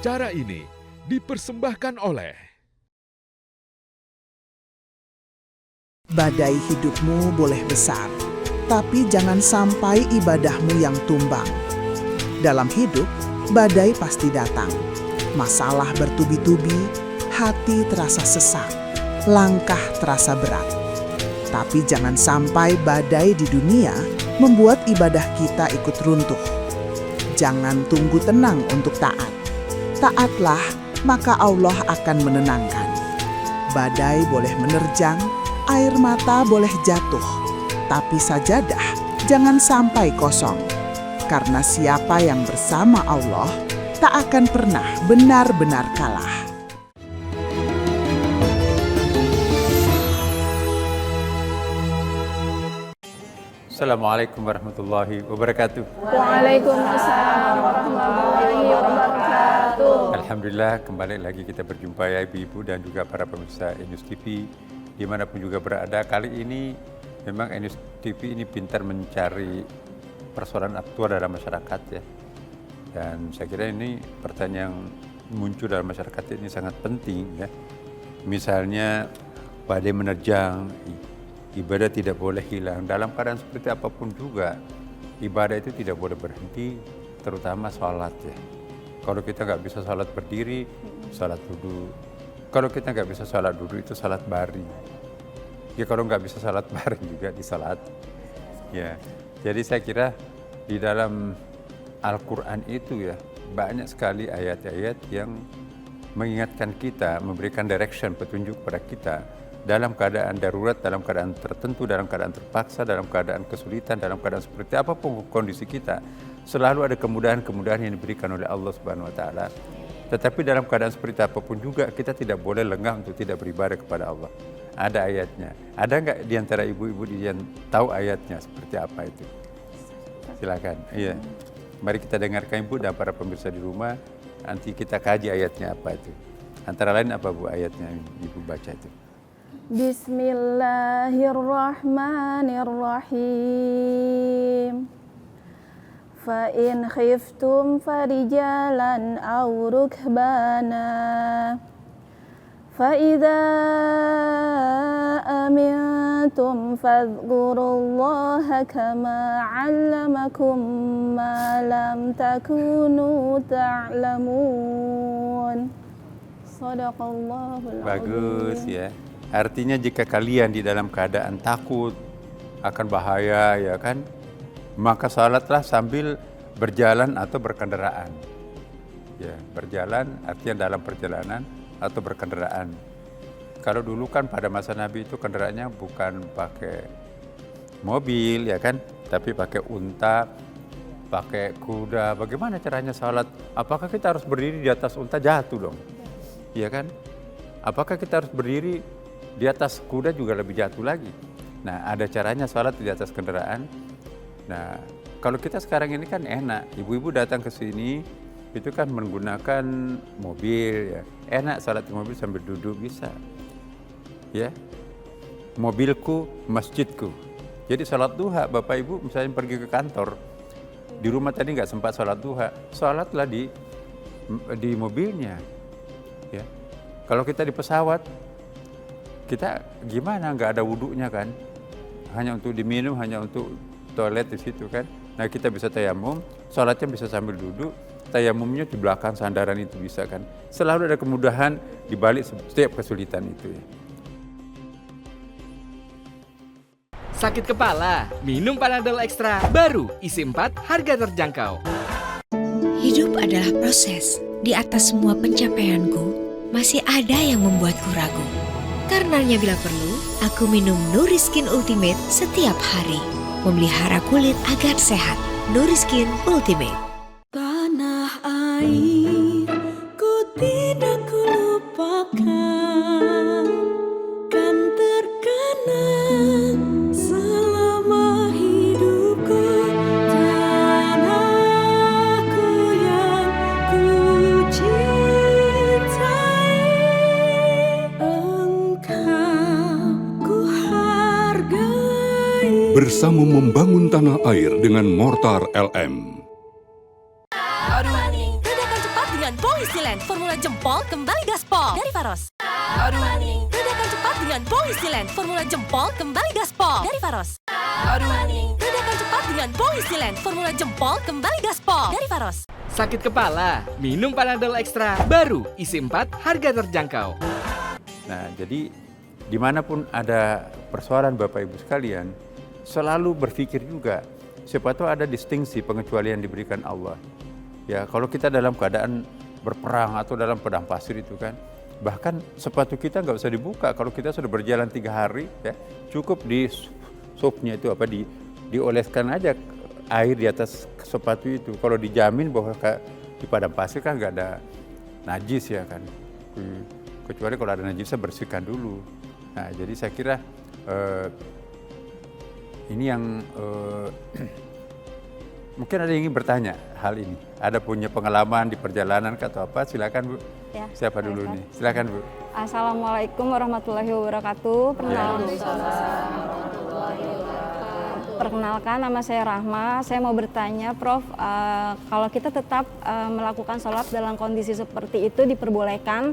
Acara ini dipersembahkan oleh Badai hidupmu boleh besar, tapi jangan sampai ibadahmu yang tumbang. Dalam hidup, badai pasti datang. Masalah bertubi-tubi, hati terasa sesak, langkah terasa berat. Tapi jangan sampai badai di dunia membuat ibadah kita ikut runtuh. Jangan tunggu tenang untuk taat. Taatlah, maka Allah akan menenangkan. Badai boleh menerjang, air mata boleh jatuh, tapi sajadah jangan sampai kosong. Karena siapa yang bersama Allah tak akan pernah benar-benar kalah. Assalamualaikum warahmatullahi wabarakatuh. Waalaikumsalam warahmatullahi wabarakatuh. Alhamdulillah, kembali lagi kita berjumpa ya ibu-ibu dan juga para pemirsa Enus TV dimanapun juga berada. Kali ini memang Enus TV ini pintar mencari persoalan aktual dalam masyarakat ya. Dan saya kira ini pertanyaan yang muncul dalam masyarakat ini sangat penting ya. Misalnya badai menerjang, ibadah tidak boleh hilang. Dalam keadaan seperti apapun juga, ibadah itu tidak boleh berhenti, terutama sholat ya. Kalau kita nggak bisa sholat berdiri, sholat duduk. Kalau kita nggak bisa sholat duduk, itu sholat baring. Ya kalau nggak bisa sholat baring juga di sholat. Ya, jadi saya kira di dalam Al-Quran itu ya, banyak sekali ayat-ayat yang mengingatkan kita, memberikan direction, petunjuk kepada kita dalam keadaan darurat, dalam keadaan tertentu, dalam keadaan terpaksa, dalam keadaan kesulitan, dalam keadaan seperti apapun kondisi kita, selalu ada kemudahan-kemudahan yang diberikan oleh Allah Subhanahu wa taala. Tetapi dalam keadaan seperti apapun juga kita tidak boleh lengah untuk tidak beribadah kepada Allah. Ada ayatnya. Ada enggak di antara ibu-ibu yang tahu ayatnya seperti apa itu? Silakan. Iya. Mari kita dengarkan Ibu dan para pemirsa di rumah, nanti kita kaji ayatnya apa itu. Antara lain apa Bu ayatnya Ibu baca itu? Bismillahirrahmanirrahim. Fa in khiftum farijalan aw rukbana. Fa idza amintum fadhkurullaha kama 'allamakum ma lam takunu ta'lamun. Shadaqallahul azim. Bagus ya. Artinya jika kalian di dalam keadaan takut akan bahaya ya kan, maka salatlah sambil berjalan atau berkendaraan. Ya, berjalan artinya dalam perjalanan atau berkendaraan. Kalau dulu kan pada masa Nabi itu kendaraannya bukan pakai mobil ya kan, tapi pakai unta, pakai kuda. Bagaimana caranya salat? Apakah kita harus berdiri di atas unta? Jatuh dong. Ya kan? Apakah kita harus berdiri di atas kuda? Juga lebih jatuh lagi. Nah, ada caranya salat di atas kendaraan. Nah, kalau kita sekarang ini kan enak. Ibu-ibu datang ke sini itu kan menggunakan mobil ya. Enak salat di mobil sambil duduk bisa. Ya. Mobilku, masjidku. Jadi salat duha, Bapak Ibu misalnya pergi ke kantor, di rumah tadi nggak sempat salat duha, salatlah di mobilnya. Ya. Kalau kita di pesawat, kita gimana nggak ada wudhunya kan? Hanya untuk diminum, hanya untuk toilet di situ kan? Nah kita bisa tayamum, salatnya bisa sambil duduk, tayamumnya di belakang sandaran itu bisa kan? Selalu ada kemudahan di balik setiap kesulitan itu ya. Sakit kepala, minum Panadol Extra, baru isi 4, harga terjangkau. Hidup adalah proses. Di atas semua pencapaianku, masih ada yang membuatku ragu. Karenanya bila perlu, aku minum Nuriskin Ultimate setiap hari. Memelihara kulit agar sehat. Nuriskin Ultimate. Tanah air, ku tidak kulupakan, kan terkenang selama hidupku. Tanahku yang ku cintai, engkau ku hargai. Bersama membangun tanah air dengan Mortar LM. Ledakan cepat dengan Polysilen. Faros. Ledakan cepat dengan Polisilen, formula jempol kembali gaspol dari Faros. Ledakan cepat dengan Polisilen, formula jempol kembali gaspol dari Faros. Sakit kepala, minum Panadol Extra. Baru, isi 4, harga terjangkau. Nah, jadi dimanapun ada persoalan Bapak Ibu sekalian, selalu berpikir juga, siapa tahu ada distingsi pengecualian yang diberikan Allah. Ya, kalau kita dalam keadaan berperang atau dalam padang pasir itu kan, bahkan sepatu kita nggak usah dibuka. Kalau kita sudah berjalan 3 hari, ya cukup di supnya itu dioleskan aja air di atas sepatu itu. Kalau dijamin bahwa di padang pasir kan nggak ada najis ya kan. Kecuali kalau ada najisnya bersihkan dulu. Nah, jadi saya kira ini yang mungkin ada yang ingin bertanya hal ini. Ada punya pengalaman di perjalanan atau apa? Silakan Bu. Ya, Siapa dulu nih? Silakan Bu. Assalamualaikum warahmatullahi wabarakatuh. Perkenalkan, nama saya Rahma. Saya mau bertanya, Prof, kalau kita tetap melakukan sholat dalam kondisi seperti itu diperbolehkan,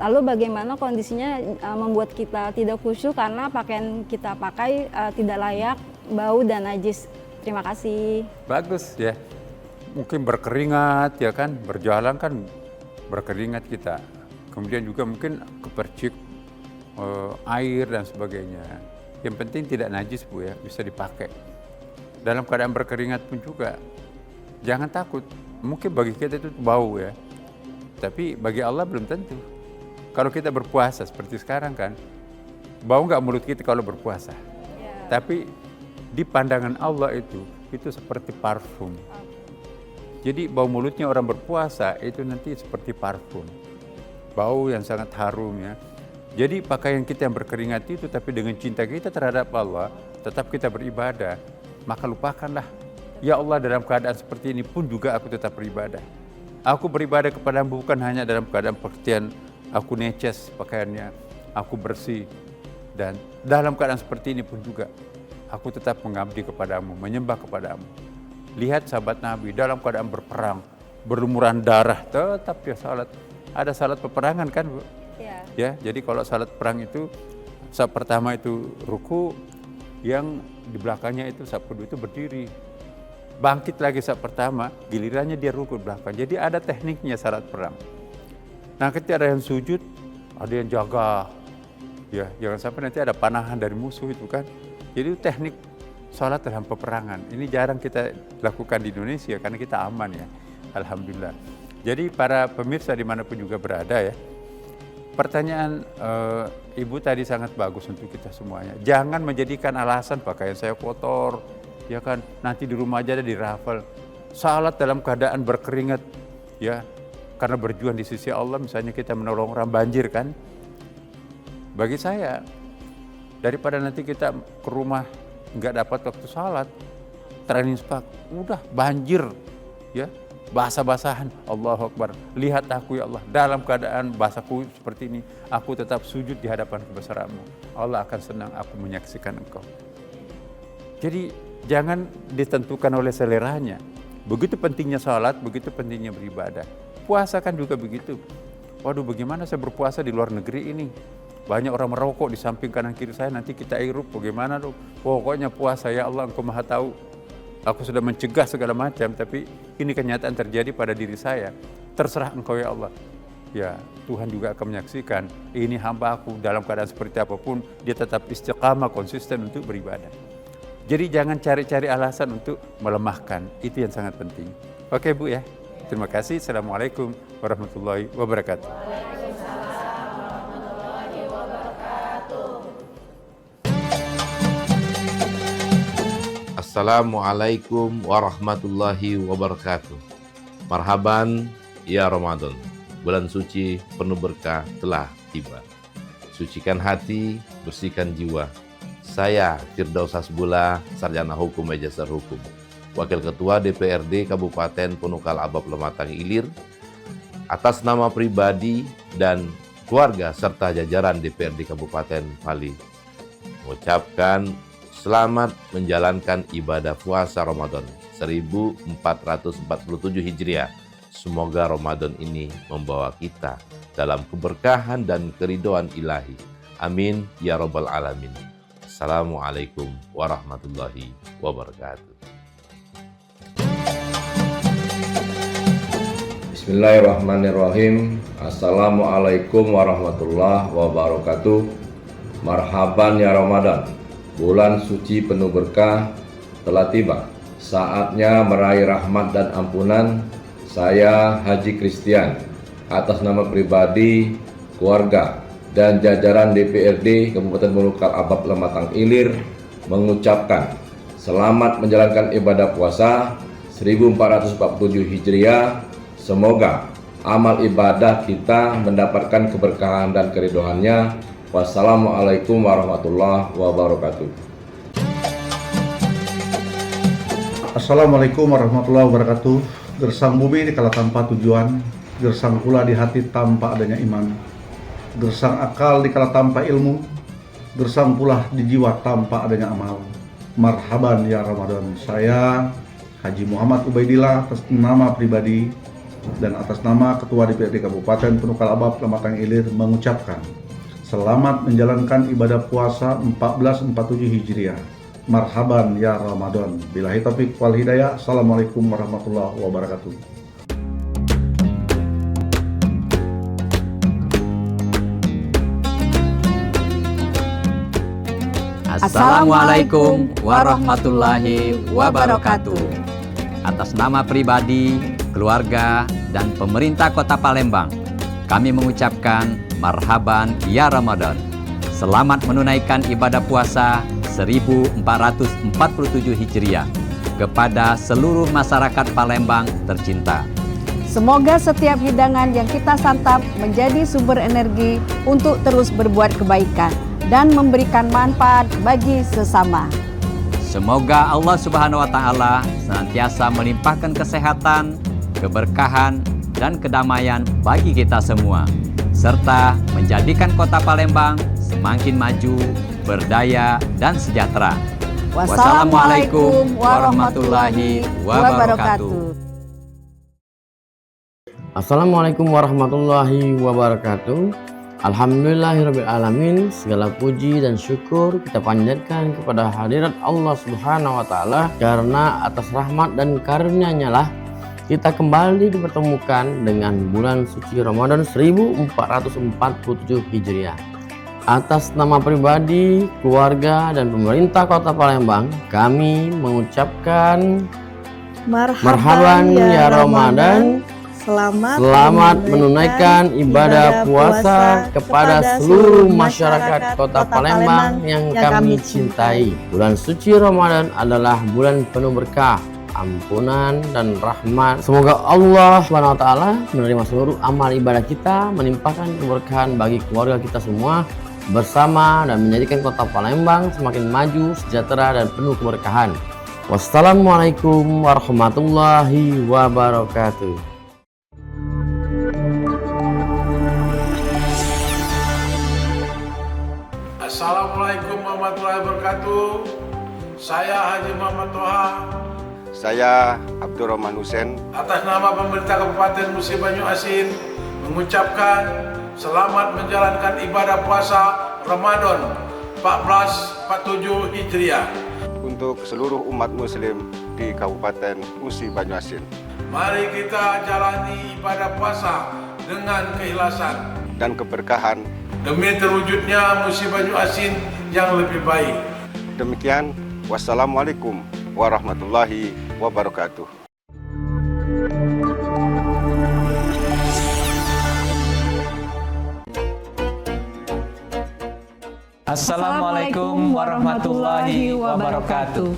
lalu bagaimana kondisinya membuat kita tidak khusyuk karena pakaian kita pakai tidak layak, bau dan najis. Terima kasih. Bagus ya. Mungkin berkeringat ya kan, berjalan kan berkeringat kita. Kemudian juga mungkin kepercik air dan sebagainya. Yang penting tidak najis Bu ya, bisa dipakai. Dalam keadaan berkeringat pun juga jangan takut. Mungkin bagi kita itu bau ya, tapi bagi Allah belum tentu. Kalau kita berpuasa seperti sekarang kan, bau nggak mulut kita kalau berpuasa. Tapi di pandangan Allah itu seperti parfum. Jadi bau mulutnya orang berpuasa itu nanti seperti parfum. Bau yang sangat harum ya. Jadi pakaian kita yang berkeringat itu tapi dengan cinta kita terhadap Allah, tetap kita beribadah, maka lupakanlah. Ya Allah, dalam keadaan seperti ini pun juga aku tetap beribadah. Aku beribadah kepadamu bukan hanya dalam keadaan pengertian aku neces pakaiannya, aku bersih. Dan dalam keadaan seperti ini pun juga aku tetap mengabdi kepadamu, menyembah kepadamu. Lihat sahabat Nabi dalam keadaan berperang, berlumuran darah, tetap dia salat. Ada salat peperangan kan Bu? Ya, jadi kalau salat perang itu saat pertama itu ruku, yang di belakangnya itu saat kedua itu berdiri. Bangkit lagi saat pertama, gilirannya dia ruku di belakang. Jadi ada tekniknya salat perang. Nah, ketika ada yang sujud, ada yang jaga. Ya, jangan sampai nanti ada panahan dari musuh itu kan. Jadi itu teknik salat dalam peperangan. Ini jarang kita lakukan di Indonesia karena kita aman ya. Alhamdulillah. Jadi para pemirsa dimanapun juga berada ya, pertanyaan Ibu tadi sangat bagus untuk kita semuanya. Jangan menjadikan alasan pakaian saya kotor, ya kan, nanti di rumah aja ada dirafel. Salat dalam keadaan berkeringat, ya, karena berjuang di sisi Allah, misalnya kita menolong orang banjir kan. Bagi saya, daripada nanti kita ke rumah nggak dapat waktu salat, terinspak, udah banjir, ya. Basah-basahan, Allahu Akbar. Lihat aku ya Allah, dalam keadaan basahku seperti ini, aku tetap sujud di hadapan kebesaranmu. Allah akan senang aku menyaksikan engkau. Jadi jangan ditentukan oleh seleranya. Begitu pentingnya salat, begitu pentingnya beribadah. Puasa kan juga begitu. Waduh, bagaimana saya berpuasa di luar negeri ini? Banyak orang merokok di samping kanan kiri saya, nanti kita hirup, bagaimana dong? Pokoknya puasa ya Allah, engkau maha tahu. Aku sudah mencegah segala macam, tapi ini kenyataan terjadi pada diri saya. Terserah engkau ya Allah. Ya, Tuhan juga akan menyaksikan, ini hamba aku dalam keadaan seperti apapun, dia tetap istiqamah, konsisten untuk beribadah. Jadi jangan cari-cari alasan untuk melemahkan, itu yang sangat penting. Oke Bu ya, terima kasih. Assalamualaikum warahmatullahi wabarakatuh. Assalamualaikum warahmatullahi wabarakatuh. Marhaban ya Ramadan. Bulan suci penuh berkah telah tiba. Sucikan hati, bersihkan jiwa. Saya Firdaus Hasbullah, Sarjana Hukum Magister Hukum, Wakil Ketua DPRD Kabupaten Punukal Abab Lematang Ilir, atas nama pribadi dan keluarga serta jajaran DPRD Kabupaten Pali, mengucapkan selamat menjalankan ibadah puasa Ramadan 1447 Hijriah Semoga Ramadan ini membawa kita dalam keberkahan dan keridhaan ilahi. Amin ya rabbal alamin. Assalamualaikum warahmatullahi wabarakatuh. Bismillahirrahmanirrahim. Assalamualaikum warahmatullahi wabarakatuh. Marhaban ya Ramadan. Bulan suci penuh berkah telah tiba. Saatnya meraih rahmat dan ampunan. Saya Haji Christian atas nama pribadi, keluarga, dan jajaran DPRD Kabupaten Muluka Abab Lematang Ilir mengucapkan selamat menjalankan ibadah puasa 1447 Hijriah. Semoga amal ibadah kita mendapatkan keberkahan dan keridhaannya. Wassalamualaikum warahmatullahi wabarakatuh. Assalamualaikum warahmatullahi wabarakatuh. Gersang bumi dikala tanpa tujuan, gersang pula di hati tanpa adanya iman. Gersang akal dikala tanpa ilmu, gersang pula di jiwa tanpa adanya amal. Marhaban ya Ramadan. Saya Haji Muhammad Ubaidillah atas nama pribadi dan atas nama Ketua DPRD Kabupaten Penuh Kalabab Lematang Ilir mengucapkan selamat menjalankan ibadah puasa 1447 Hijriah. Marhaban ya Ramadan. Billahi taufiq wal hidayah. Assalamualaikum warahmatullahi wabarakatuh. Assalamualaikum warahmatullahi wabarakatuh. Atas nama pribadi, keluarga, dan pemerintah Kota Palembang, kami mengucapkan marhaban ya Ramadan. Selamat menunaikan ibadah puasa 1447 Hijriah kepada seluruh masyarakat Palembang tercinta. Semoga setiap hidangan yang kita santap menjadi sumber energi untuk terus berbuat kebaikan dan memberikan manfaat bagi sesama. Semoga Allah Subhanahu wa Ta'ala senantiasa melimpahkan kesehatan, keberkahan, dan kedamaian bagi kita semua, serta menjadikan Kota Palembang semakin maju, berdaya, dan sejahtera. Wassalamualaikum warahmatullahi wabarakatuh. Assalamualaikum warahmatullahi wabarakatuh. Alhamdulillahirrabbilalamin. Segala puji dan syukur kita panjatkan kepada hadirat Allah Subhanahu wa Ta'ala, karena atas rahmat dan karunia-Nya lah kita kembali dipertemukan dengan bulan suci Ramadan 1447 Hijriah. Atas nama pribadi, keluarga, dan pemerintah Kota Palembang, kami mengucapkan marhaban ya Ramadan. Selamat menunaikan ibadah puasa kepada seluruh masyarakat Kota Palembang yang kami cintai. Bulan suci Ramadan adalah bulan penuh berkah, ampunan, dan rahmat. Semoga Allah SWT menerima seluruh amal ibadah kita, menimpakan keberkahan bagi keluarga kita semua bersama, dan menjadikan Kota Palembang semakin maju, sejahtera, dan penuh keberkahan. Wassalamualaikum warahmatullahi wabarakatuh. Assalamualaikum warahmatullahi wabarakatuh. Saya Haji Muhammad Toha. Saya Abdurrahman Hussein. Atas nama pemerintah Kabupaten Musi Banyu Asin mengucapkan selamat menjalankan ibadah puasa Ramadan 1447 Hijriah untuk seluruh umat muslim di Kabupaten Musi Banyu Asin. Mari kita jalani ibadah puasa dengan keikhlasan dan keberkahan demi terwujudnya Musi Banyu Asin yang lebih baik. Demikian, wassalamualaikum warahmatullahi wabarakatuh. Assalamualaikum warahmatullahi wabarakatuh.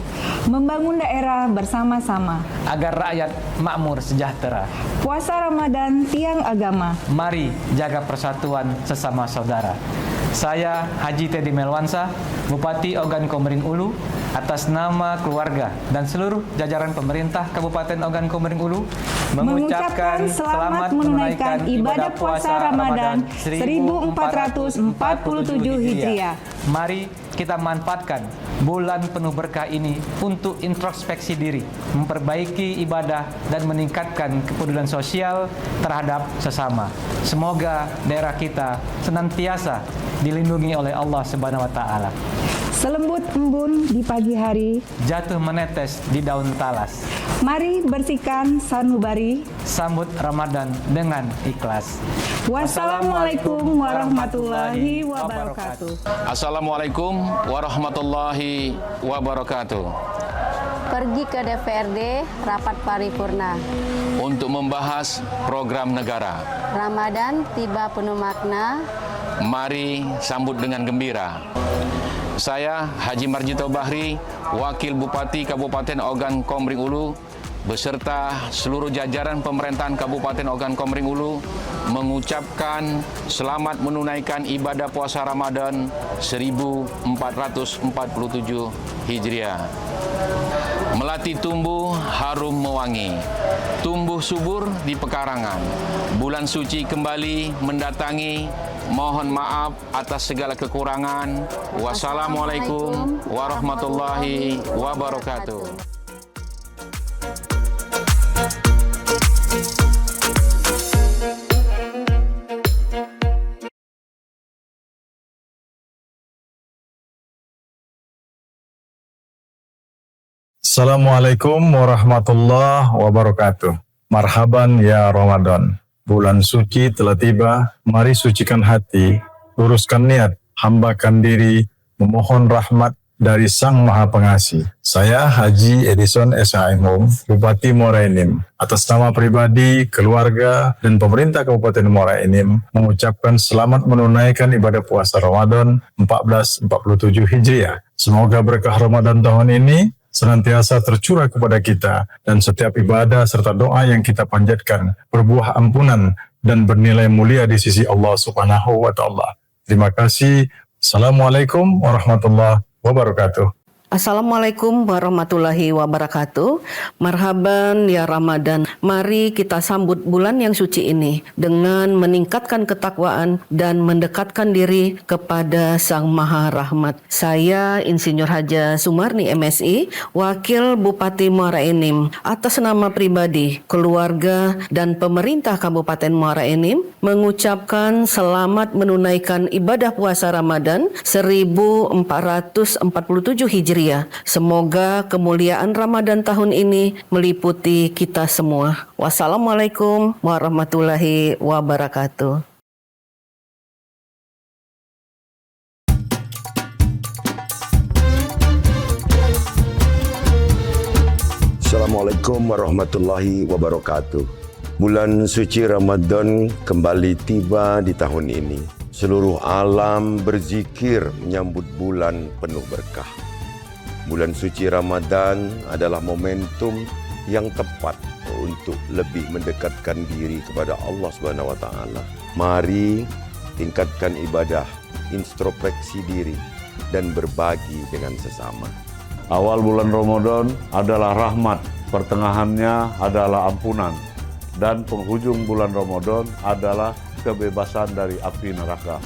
Membangun daerah bersama-sama agar rakyat makmur sejahtera. Puasa Ramadan tiang agama. Mari jaga persatuan sesama saudara. Saya Haji Teddy Melwansa, Bupati Ogan Komering Ulu, atas nama keluarga dan seluruh jajaran pemerintah Kabupaten Ogan Komering Ulu mengucapkan selamat menunaikan ibadah puasa Ramadan 1447 Hijriah. Mari kita manfaatkan bulan penuh berkah ini untuk introspeksi diri, memperbaiki ibadah dan meningkatkan kepedulian sosial terhadap sesama. Semoga daerah kita senantiasa dilindungi oleh Allah Subhanahu wa taala. Selembut embun di pagi hari, jatuh menetes di daun talas. Mari bersihkan sanubari, sambut Ramadan dengan ikhlas. Wassalamualaikum warahmatullahi wabarakatuh. Assalamualaikum warahmatullahi wabarakatuh. Pergi ke DPRD rapat paripurna untuk membahas program negara. Ramadan tiba penuh makna. Mari sambut dengan gembira. Saya Haji Marjito Bahri, Wakil Bupati Kabupaten Ogan Komering Ulu, beserta seluruh jajaran pemerintahan Kabupaten Ogan Komering Ulu mengucapkan selamat menunaikan ibadah puasa Ramadan 1447 Hijriah. Melati tumbuh harum mewangi, tumbuh subur di pekarangan. Bulan suci kembali mendatangi. Mohon maaf atas segala kekurangan. Wassalamualaikum warahmatullahi wabarakatuh. Assalamualaikum warahmatullahi wabarakatuh. Marhaban ya Ramadan. Bulan suci telah tiba, mari sucikan hati, luruskan niat, hambakan diri, memohon rahmat dari Sang Maha Pengasih. Saya Haji Edison S.H.M. Bupati Muara Enim, atas nama pribadi, keluarga, dan pemerintah Kabupaten Muara Enim, mengucapkan selamat menunaikan ibadah puasa Ramadan 1447 Hijriah. Semoga berkah Ramadan tahun ini senantiasa tercurah kepada kita, dan setiap ibadah serta doa yang kita panjatkan berbuah ampunan dan bernilai mulia di sisi Allah Subhanahu wa taala. Terima kasih. Assalamualaikum warahmatullahi wabarakatuh. Assalamualaikum warahmatullahi wabarakatuh. Marhaban ya Ramadan. Mari kita sambut bulan yang suci ini dengan meningkatkan ketakwaan dan mendekatkan diri kepada Sang Maha Rahmat. Saya Insinyur Haja Sumarni MSI, Wakil Bupati Muara Enim, atas nama pribadi, keluarga, dan pemerintah Kabupaten Muara Enim mengucapkan selamat menunaikan ibadah puasa Ramadan 1447 Hijriah. Semoga kemuliaan Ramadan tahun ini meliputi kita semua. Wassalamualaikum warahmatullahi wabarakatuh. Assalamualaikum warahmatullahi wabarakatuh. Bulan suci Ramadan kembali tiba di tahun ini. Seluruh alam berzikir menyambut bulan penuh berkah. Bulan suci Ramadan adalah momentum yang tepat untuk lebih mendekatkan diri kepada Allah Subhanahu wa taala. Mari tingkatkan ibadah, introspeksi diri, dan berbagi dengan sesama. Awal bulan Ramadan adalah rahmat, pertengahannya adalah ampunan, dan penghujung bulan Ramadan adalah kebebasan dari api neraka.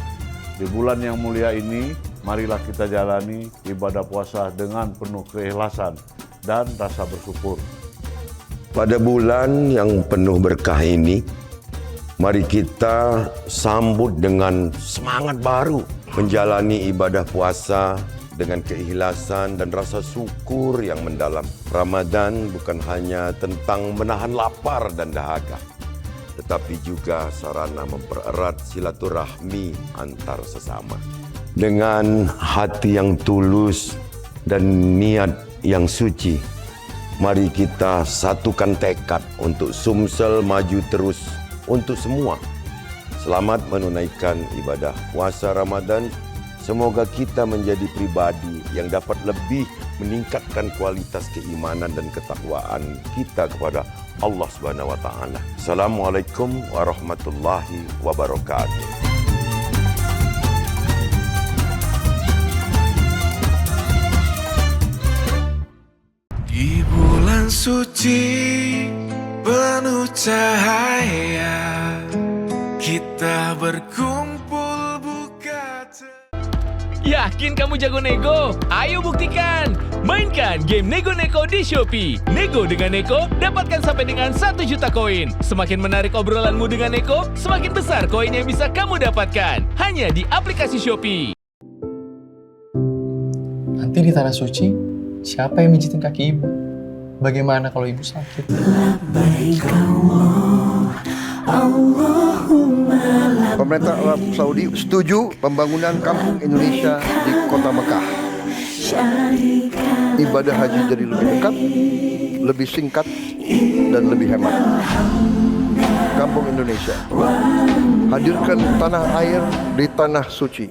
Di bulan yang mulia ini, marilah kita jalani ibadah puasa dengan penuh keikhlasan dan rasa bersyukur. Pada bulan yang penuh berkah ini, mari kita sambut dengan semangat baru, menjalani ibadah puasa dengan keikhlasan dan rasa syukur yang mendalam. Ramadan bukan hanya tentang menahan lapar dan dahaga, tetapi juga sarana mempererat silaturahmi antar sesama. Dengan hati yang tulus dan niat yang suci, mari kita satukan tekad untuk sumsel maju terus untuk semua. Selamat menunaikan ibadah puasa Ramadan. Semoga kita menjadi pribadi yang dapat lebih meningkatkan kualitas keimanan dan ketakwaan kita kepada Allah Subhanahu wa taala. Assalamualaikum warahmatullahi wabarakatuh. suci penuh cahaya, kita berkumpul buka. Yakin kamu jago nego? Ayo buktikan! Mainkan game Nego Neko di Shopee. Nego dengan Neko, dapatkan sampai dengan 1 juta koin. Semakin menarik obrolanmu dengan Neko, semakin besar koin yang bisa kamu dapatkan. Hanya di aplikasi Shopee. Nanti di tanah suci, siapa yang mijitin kaki ibu? Bagaimana kalau ibu sakit? Pemerintah Arab Saudi setuju pembangunan kampung Indonesia di kota Mekah. Ibadah haji jadi lebih dekat, lebih singkat, dan lebih hemat. Kampung Indonesia, hadirkan tanah air di tanah suci.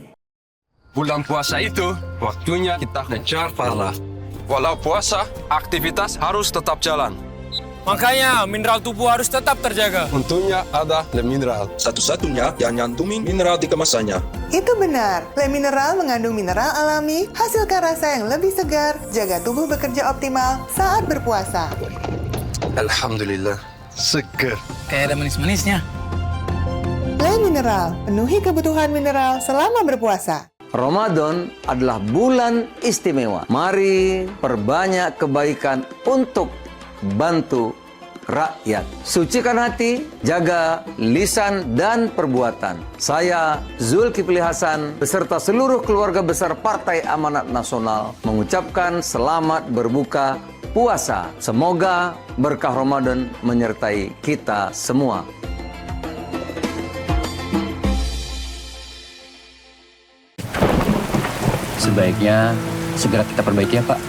Bulan puasa itu, waktunya kita mengejar pahala. Walau puasa, aktivitas harus tetap jalan. Makanya, mineral tubuh harus tetap terjaga. Untungnya ada Le Mineral. Satu-satunya yang nyantumin mineral di kemasannya. Itu benar. Le Mineral mengandung mineral alami, hasilkan rasa yang lebih segar, jaga tubuh bekerja optimal saat berpuasa. Alhamdulillah, seger. Kayak ada manis-manisnya. Le Mineral, penuhi kebutuhan mineral selama berpuasa. Ramadan adalah bulan istimewa. Mari perbanyak kebaikan untuk bantu rakyat. Sucikan hati, jaga lisan dan perbuatan. Saya Zulkifli Hasan beserta seluruh keluarga besar Partai Amanat Nasional mengucapkan selamat berbuka puasa. Semoga berkah Ramadan menyertai kita semua. Sebaiknya segera kita perbaiki ya, Pak.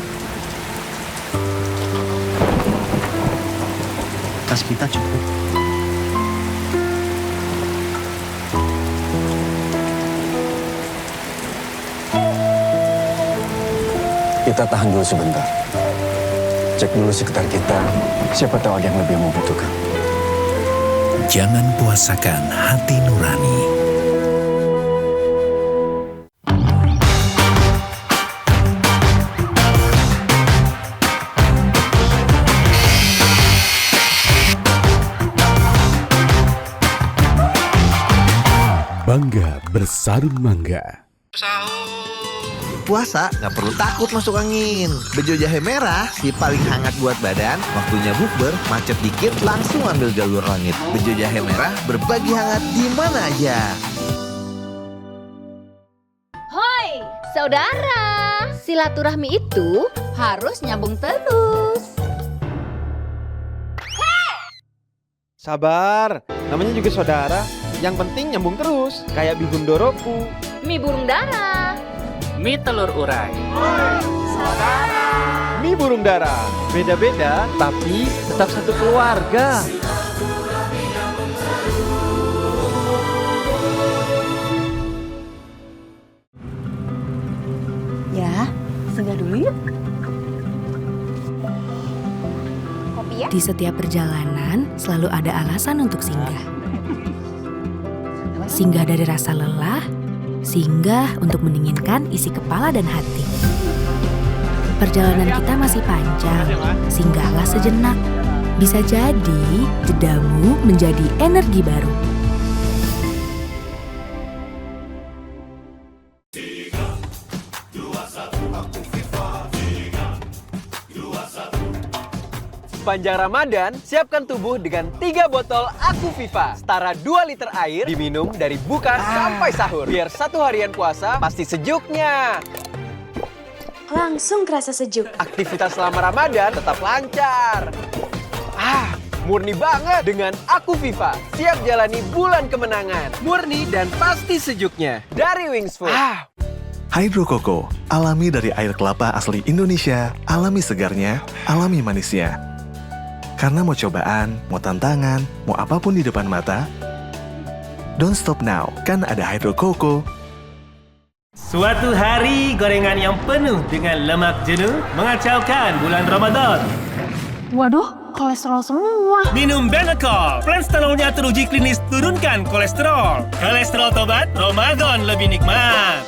Kas kita cukup. Kita tahan dulu sebentar. Cek dulu sekitar kita. Siapa tahu ada yang lebih membutuhkan. Jangan puasakan hati nurani. Bangga bersarung mangga. Puasa nggak perlu takut masuk angin. Bejo jahe merah si paling hangat buat badan. Waktunya bukber, macet dikit langsung ambil jalur langit. Bejo jahe merah berbagi hangat di mana aja. Hoi, saudara. Silaturahmi itu harus nyambung terus. Sabar, namanya juga saudara. Yang penting nyambung terus, kayak bihun doroku. Mie burung dara. Mie telur urai. Saudara. Mie burung dara. Beda-beda, tapi tetap satu keluarga. Ya, singgah dulu yuk. Kopi ya? Di setiap perjalanan selalu ada alasan untuk singgah. Singgah dari rasa lelah, singgah untuk mendinginkan isi kepala dan hati. Perjalanan kita masih panjang, singgahlah sejenak. Bisa jadi jedamu menjadi energi baru. Sepanjang Ramadan, siapkan tubuh dengan 3 botol Aku Viva. Setara 2 liter air diminum dari buka sampai sahur. Biar satu harian puasa pasti sejuknya. Langsung kerasa sejuk. Aktivitas selama Ramadan tetap lancar. Murni banget dengan Aku Viva. Siap jalani bulan kemenangan. Murni dan pasti sejuknya. Dari Wings Food. Hydro Coco, alami dari air kelapa asli Indonesia. Alami segarnya, alami manisnya. Karena mau cobaan, mau tantangan, mau apapun di depan mata, don't stop now, kan ada Hydro Coco. Suatu hari gorengan yang penuh dengan lemak jenuh mengacaukan bulan Ramadan. Waduh, kolesterol semua. Minum Benecol, Planstalolnya teruji klinis turunkan kolesterol. Kolesterol tobat, Ramadan lebih nikmat.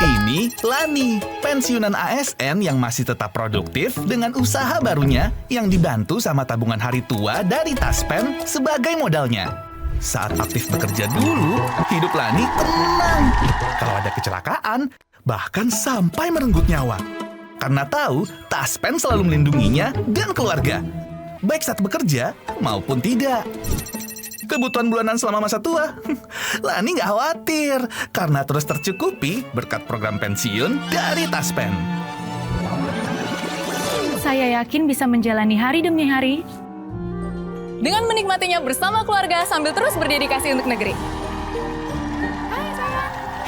Ini Lani, pensiunan ASN yang masih tetap produktif dengan usaha barunya yang dibantu sama tabungan hari tua dari Taspen sebagai modalnya. Saat aktif bekerja dulu, hidup Lani tenang. Kalau ada kecelakaan, bahkan sampai merenggut nyawa. Karena tahu Taspen selalu melindunginya dan keluarga, baik saat bekerja maupun tidak. Kebutuhan bulanan selama masa tua, Lani nggak khawatir karena terus tercukupi berkat program pensiun dari Taspen. Saya yakin bisa menjalani hari demi hari dengan menikmatinya bersama keluarga sambil terus berdedikasi untuk negeri.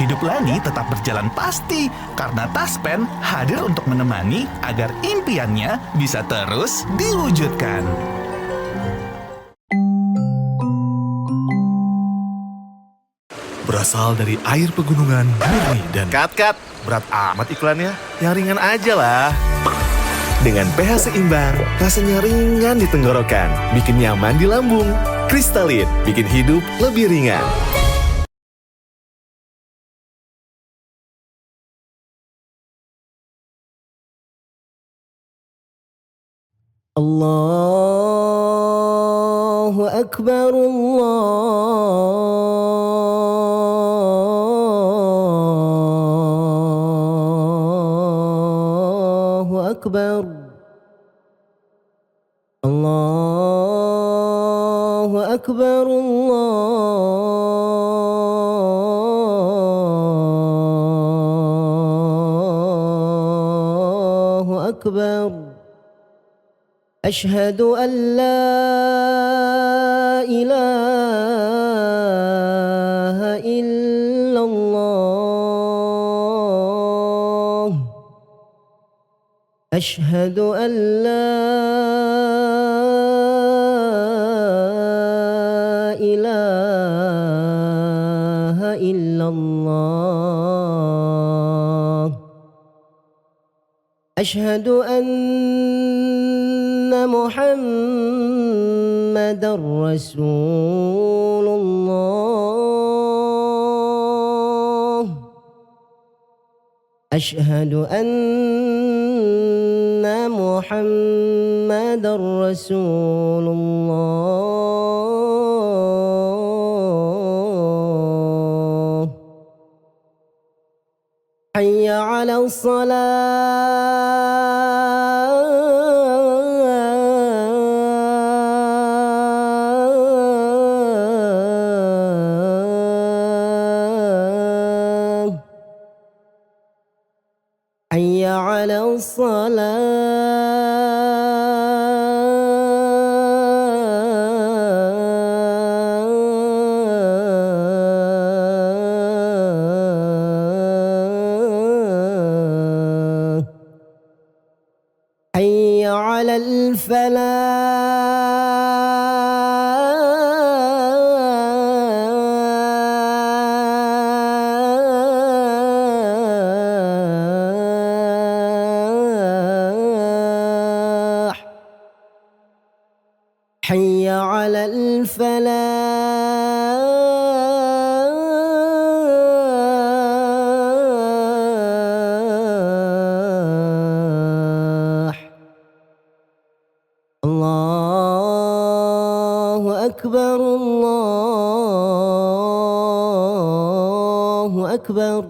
Hidup Lani tetap berjalan pasti karena Taspen hadir untuk menemani agar impiannya bisa terus diwujudkan. Berasal dari air pegunungan murni dan kat, berat amat iklannya. Yang ringan aja lah. Dengan pH seimbang, rasanya ringan di tenggorokan, bikin nyaman di lambung. Kristalin, bikin hidup lebih ringan. Allahu Akbar, Allahu Akbar, Allahu Akbar, Allahu Akbar. أشهد أن لا إله إلا الله أشهد أن لا إله إلا الله أشهد أن محمد رسول الله أشهد أن محمد رسول الله حي على الصلاة حي على الصلاة حي على الفلاح حي على الفلاح الله أكبر الله أكبر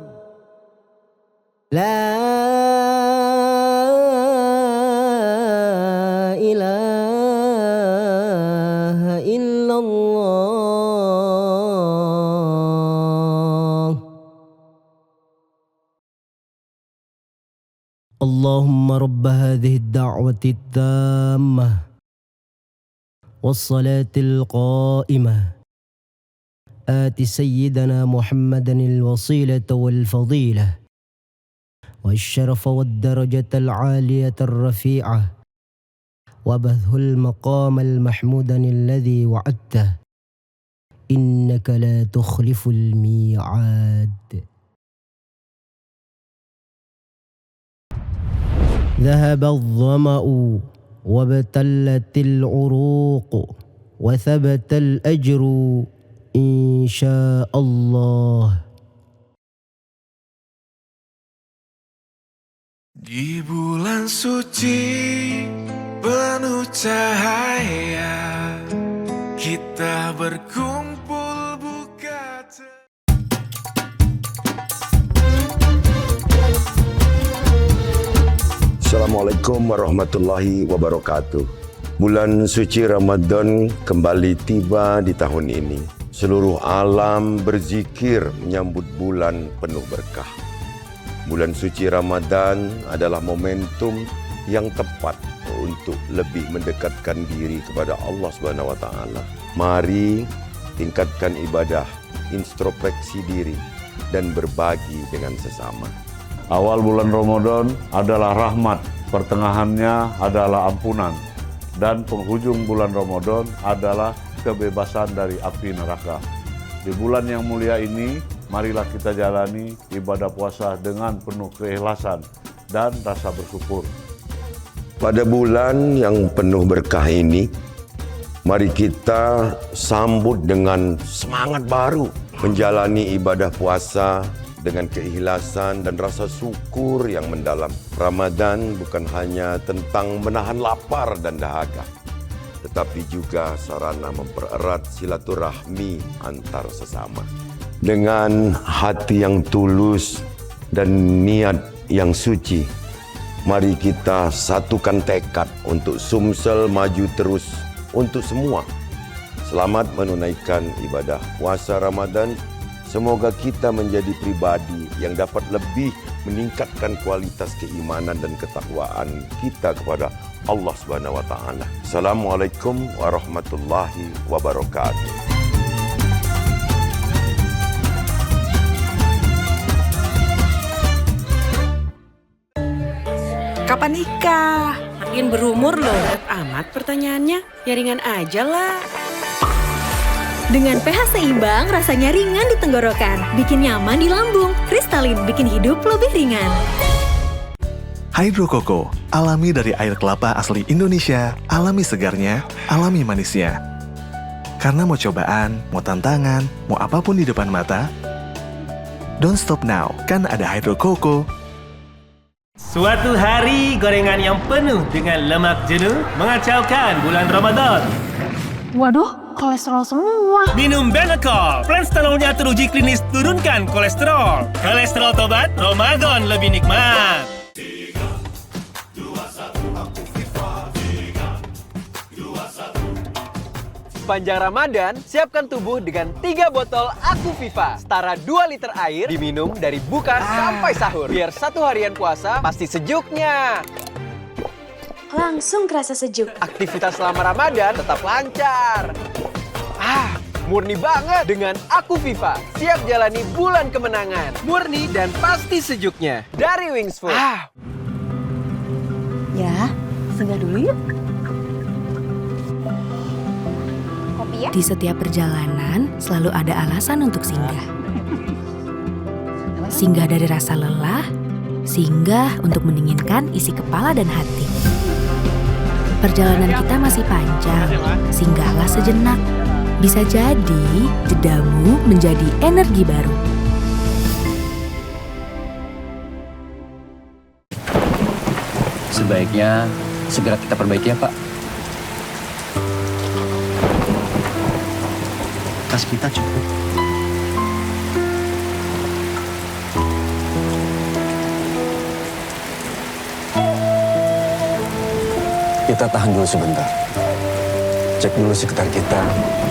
لا إله إلا الله اللهم رب هذه الدعوة التامة والصلاة القائمة آت سيدنا محمدا الوسيلة والفضيلة والشرف والدرجة العالية الرفيعة وابعثه المقام المحمود الذي وعدته إنك لا تخلف الميعاد ذهب الظمأ وابتلت العروق وثبت الأجر إن شاء الله Di bulan suci penuh cahaya, kita berkumpul buka. Assalamualaikum warahmatullahi wabarakatuh. Bulan suci Ramadan kembali tiba di tahun ini. Seluruh alam berzikir menyambut bulan penuh berkah. Bulan suci Ramadan adalah momentum yang tepat untuk lebih mendekatkan diri kepada Allah Subhanahu wa taala. Mari tingkatkan ibadah, introspeksi diri dan berbagi dengan sesama. Awal bulan Ramadan adalah rahmat, pertengahannya adalah ampunan, dan penghujung bulan Ramadan adalah kebebasan dari api neraka. Di bulan yang mulia ini, marilah kita jalani ibadah puasa dengan penuh keikhlasan dan rasa bersyukur. Pada bulan yang penuh berkah ini, mari kita sambut dengan semangat baru, menjalani ibadah puasa dengan keikhlasan dan rasa syukur yang mendalam. Ramadan bukan hanya tentang menahan lapar dan dahaga, tetapi juga sarana mempererat silaturahmi antar sesama. Dengan hati yang tulus dan niat yang suci, mari kita satukan tekad untuk sumsel maju terus untuk semua. Selamat menunaikan ibadah puasa Ramadan. Semoga kita menjadi pribadi yang dapat lebih meningkatkan kualitas keimanan dan ketakwaan kita kepada Allah Subhanahu wa taala. Assalamualaikum warahmatullahi wabarakatuh. Kapan nikah? Makin berumur loh. Berat amat pertanyaannya. Ya ringan aja lah. Dengan pH seimbang, rasanya ringan di tenggorokan, bikin nyaman di lambung. Kristalin bikin hidup lebih ringan. Hydro Coco, alami dari air kelapa asli Indonesia, alami segarnya, alami manisnya. Karena mau cobaan, mau tantangan, mau apapun di depan mata, don't stop now, kan ada Hydro Coco. Suatu hari gorengan yang penuh dengan lemak jenuh mengacaukan bulan Ramadan. Waduh, kolesterol semua. Minum Benecol. Planstalolnya teruji klinis turunkan kolesterol. Kolesterol tobat, Ramadan lebih nikmat. Sepanjang Ramadan, siapkan tubuh dengan 3 botol Aku Viva. Setara 2 liter air diminum dari buka sampai sahur. Biar satu harian puasa pasti sejuknya. Langsung kerasa sejuk. Aktivitas selama Ramadan tetap lancar. Murni banget dengan Aku Viva. Siap jalani bulan kemenangan. Murni dan pasti sejuknya. Dari Wings Food. Ya, singgah dulu yuk. Kopi ya? Di setiap perjalanan selalu ada alasan untuk singgah. Singgah dari rasa lelah, singgah untuk mendinginkan isi kepala dan hati. Perjalanan kita masih panjang, singgahlah sejenak. Bisa jadi jedamu menjadi energi baru. Sebaiknya segera kita perbaiki ya, Pak. Kas kita cukup. Kita tahan dulu sebentar. Cek dulu sekitar kita,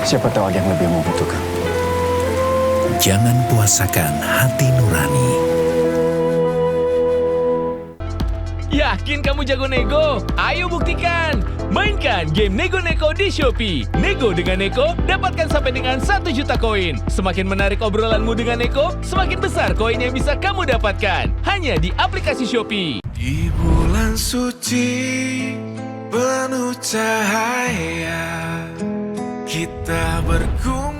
siapa tahu ada yang lebih membutuhkan. Jangan puasakan hati nurani. Yakin kamu jago nego? Ayo buktikan! Mainkan game Nego Neko di Shopee. Nego dengan Neko, dapatkan sampai dengan 1 juta koin. Semakin menarik obrolanmu dengan Neko, semakin besar koin yang bisa kamu dapatkan. Hanya di aplikasi Shopee. Di bulan suci penuh cahaya, kita berkumpul